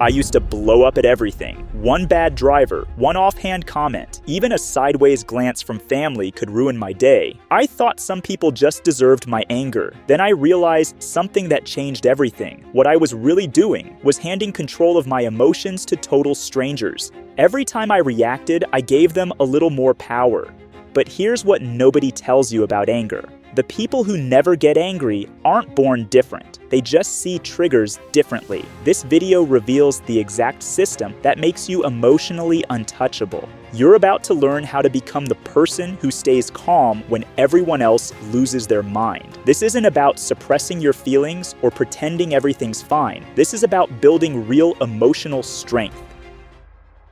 I used to blow up at everything. One bad driver, one offhand comment, even a sideways glance from family could ruin my day. I thought some people just deserved my anger. Then I realized something that changed everything. What I was really doing was handing control of my emotions to total strangers. Every time I reacted, I gave them a little more power. But here's what nobody tells you about anger. The people who never get angry aren't born different. They just see triggers differently. This video reveals the exact system that makes you emotionally untouchable. You're about to learn how to become the person who stays calm when everyone else loses their mind. This isn't about suppressing your feelings or pretending everything's fine. This is about building real emotional strength.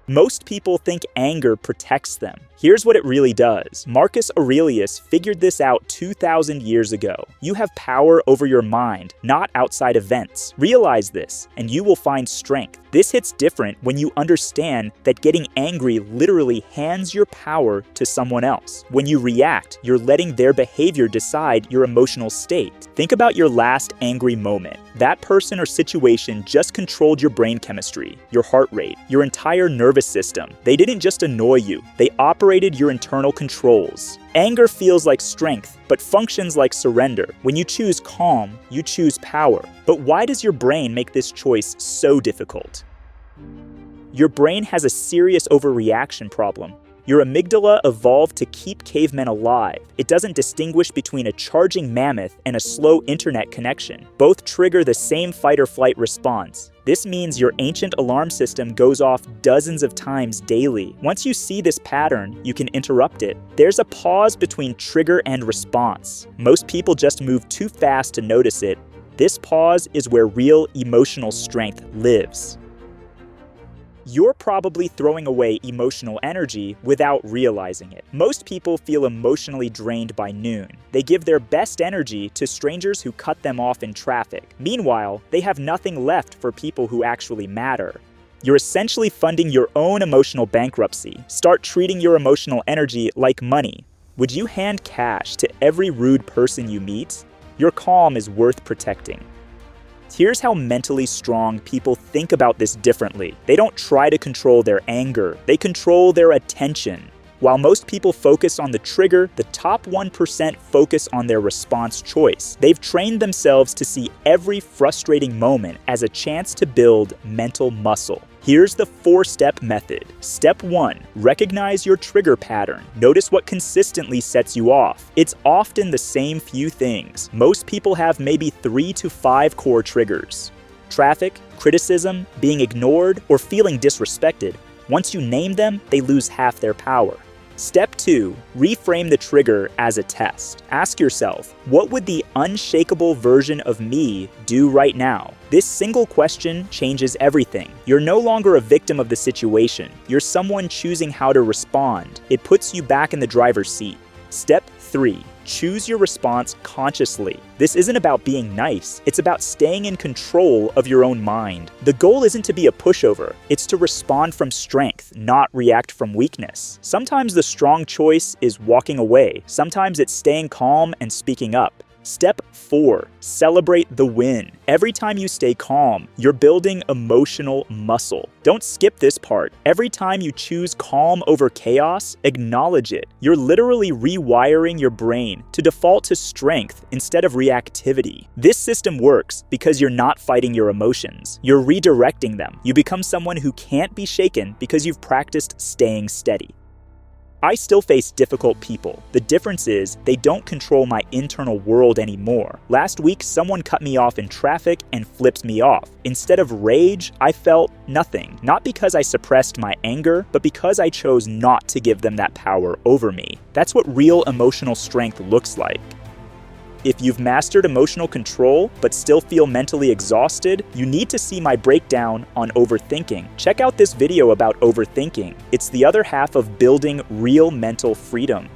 Most people think anger protects them. Here's what it really does. Marcus Aurelius figured this out 2,000 years ago. You have power over your mind, not outside events. Realize this, and you will find strength. This hits different when you understand that getting angry literally hands your power to someone else. When you react, you're letting their behavior decide your emotional state. Think about your last angry moment. That person or situation just controlled your brain chemistry, your heart rate, your entire nervous system. They didn't just annoy you, they operated your internal controls. Anger feels like strength, but functions like surrender. When you choose calm, you choose power. But why does your brain make this choice so difficult? Your brain has a serious overreaction problem. Your amygdala evolved to keep cavemen alive. It doesn't distinguish between a charging mammoth and a slow internet connection. Both trigger the same fight-or-flight response. This means your ancient alarm system goes off dozens of times daily. Once you see this pattern, you can interrupt it. There's a pause between trigger and response. Most people just move too fast to notice it. This pause is where real emotional strength lives. You're probably throwing away emotional energy without realizing it. Most people feel emotionally drained by noon. They give their best energy to strangers who cut them off in traffic. Meanwhile, they have nothing left for people who actually matter. You're essentially funding your own emotional bankruptcy. Start treating your emotional energy like money. Would you hand cash to every rude person you meet? Your calm is worth protecting. Here's how mentally strong people think about this differently. They don't try to control their anger, they control their attention. While most people focus on the trigger, the top 1% focus on their response choice. They've trained themselves to see every frustrating moment as a chance to build mental muscle. Here's the 4-step method. Step 1. Recognize your trigger pattern. Notice what consistently sets you off. It's often the same few things. Most people have maybe 3 to 5 core triggers. Traffic, criticism, being ignored, or feeling disrespected. Once you name them, they lose half their power. Step 2. Reframe the trigger as a test. Ask yourself, what would the unshakable version of me do right now? This single question changes everything. You're no longer a victim of the situation. You're someone choosing how to respond. It puts you back in the driver's seat. Step 3. Choose your response consciously. This isn't about being nice, it's about staying in control of your own mind. The goal isn't to be a pushover, it's to respond from strength, not react from weakness. Sometimes the strong choice is walking away, sometimes it's staying calm and speaking up. Step 4. Celebrate the win. Every time you stay calm, you're building emotional muscle. Don't skip this part. Every time you choose calm over chaos, acknowledge it. You're literally rewiring your brain to default to strength instead of reactivity. This system works because you're not fighting your emotions. You're redirecting them. You become someone who can't be shaken because you've practiced staying steady. I still face difficult people. The difference is they don't control my internal world anymore. Last week, someone cut me off in traffic and flipped me off. Instead of rage, I felt nothing. Not because I suppressed my anger, but because I chose not to give them that power over me. That's what real emotional strength looks like. If you've mastered emotional control but still feel mentally exhausted, you need to see my breakdown on overthinking. Check out this video about overthinking. It's the other half of building real mental freedom.